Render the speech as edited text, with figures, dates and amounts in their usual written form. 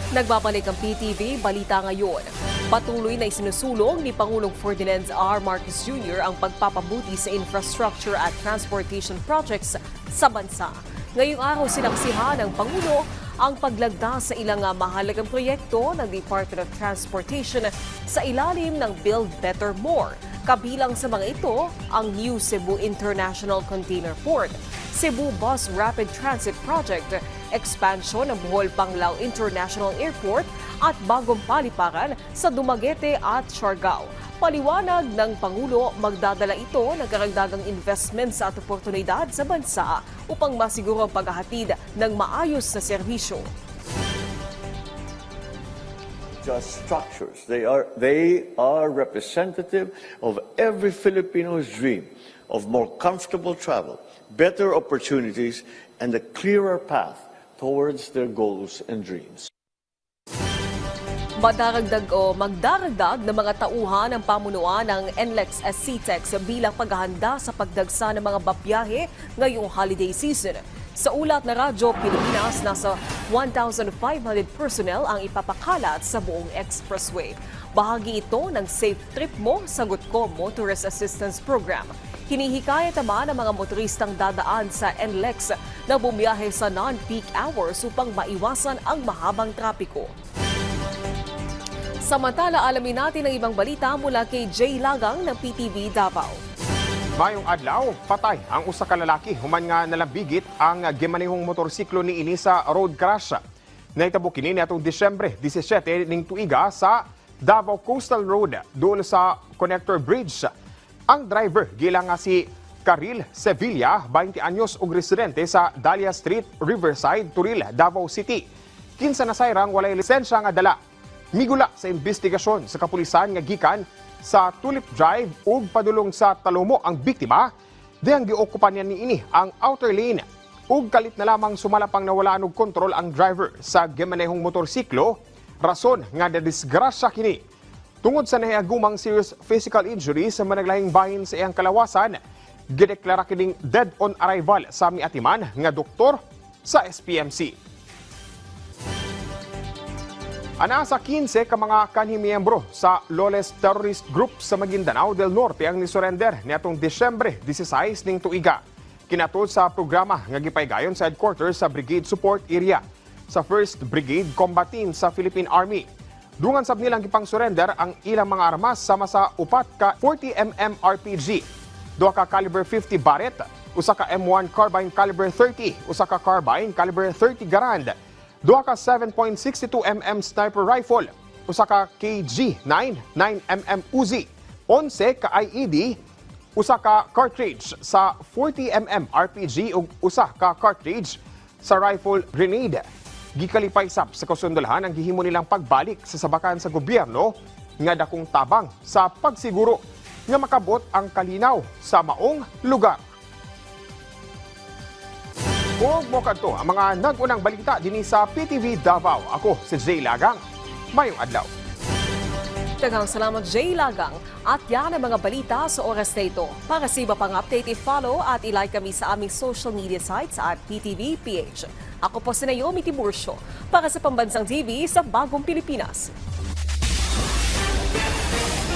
Nagbabalik ang PTV Balita Ngayon. Patuloy na isinusulong ni Pangulong Ferdinand R. Marcos Jr. ang pagpapabuti sa infrastructure at transportation projects sa bansa. Ngayong araw sinaksihan ng Pangulo ang paglagda sa ilang mahalagang proyekto ng Department of Transportation sa ilalim ng Build Better More. Kabilang sa mga ito ang New Cebu International Container Port, Cebu Bus Rapid Transit Project, expansion ng Bohol Panglao International Airport at bagong paliparan sa Dumaguete at Siargao. Paliwanag ng Pangulo, magdadala ito ng karagdagang investments at oportunidad sa bansa upang masiguro ang paghahatid ng maayos na serbisyo. Just structures. They are representative of every Filipino's dream of more comfortable travel, better opportunities, and a clearer path towards their goals and dreams. Magdaragdag ng mga tauhan ng pamunuan ng NLEX SCTEX bilang paghahanda sa pagdagsa ng mga babiyahe ngayong holiday season. Sa ulat na Radyo Pilipinas, nasa 1,500 personnel ang ipapakalat sa buong expressway. Bahagi ito ng Safe Trip Mo, Sagot Ko Motorist Assistance Program. Hinihikayat naman ang mga motoristang dadaan sa NLEX na bumiyahe sa non-peak hours upang maiwasan ang mahabang trapiko. Samantala, alamin natin ang ibang balita mula kay Jay Lagang ng PTV Davao. Mayong adlaw, patay ang usa ka lalaki human nga nalambigit ang gimanihong motorsiklo ni ini sa road crash. Nahitabo kini niadtong Disyembre 17 ning tuiga sa Davao Coastal Road duol sa Connector Bridge. Ang driver gila nga si Caril Sevilla, 20 anyos ug residente sa Dahlia Street, Riverside, Turil, Davao City. Kinsa na sayrang walay lisensya nga dala. Migula sa investigasyon sa kapulisan nga gikan sa Tulip Drive ug padulong sa Talomo ang biktima, dihang giokupan niya niini ang outer lane ug kalit na lamang sumalapang nawalaan og kontrol ang driver sa gimanehong motorsiklo, rason nga nadisgrasya kini. Tungod sa nahiagumang serious physical injury sa managlahing bahin sa iyang kalawasan, gideklara kining dead on arrival sa miatiman nga doktor sa SPMC. Ana sa 15 ka mga kanhimiyembro sa lawless terrorist group sa Maguindanao del Norte ang nisurrender niadtong Disyembre 16 ning tuiga. Kinatud sa programa nga gipaygayon sa headquarters sa Brigade Support Area sa 1st Brigade Combat Team sa Philippine Army. Dungan sab nilang gipang-surrender ang ilang mga armas sama sa upat ka 40mm RPG, 2 ka caliber 50 Barrett, usa ka M1 carbine caliber 30, usa ka carbine caliber 30 Garand, 2 ka 7.62mm sniper rifle, usa ka KG-9 9mm Uzi, 11 ka IED, usa ka cartridge sa 40mm RPG ug usa ka cartridge sa rifle grenade. Gikalipay sab sa kasundalahan ang gihimo nilang pagbalik sa sabakan sa gobyerno nga dakong tabang sa pagsiguro nga makabot ang kalinaw sa maong lugar. Huwag mo kadto ang mga nag-unang balita din sa PTV Davao. Ako si Jay Lagang. Mayong adlaw. Daghang salamat Jay Lagang at yan ang mga balita sa oras na ito. Para sa iba pang update, i-follow at i-like kami sa aming social media sites at PTV PH. Ako po si Naomi Tiburcio para sa Pambansang TV sa Bagong Pilipinas.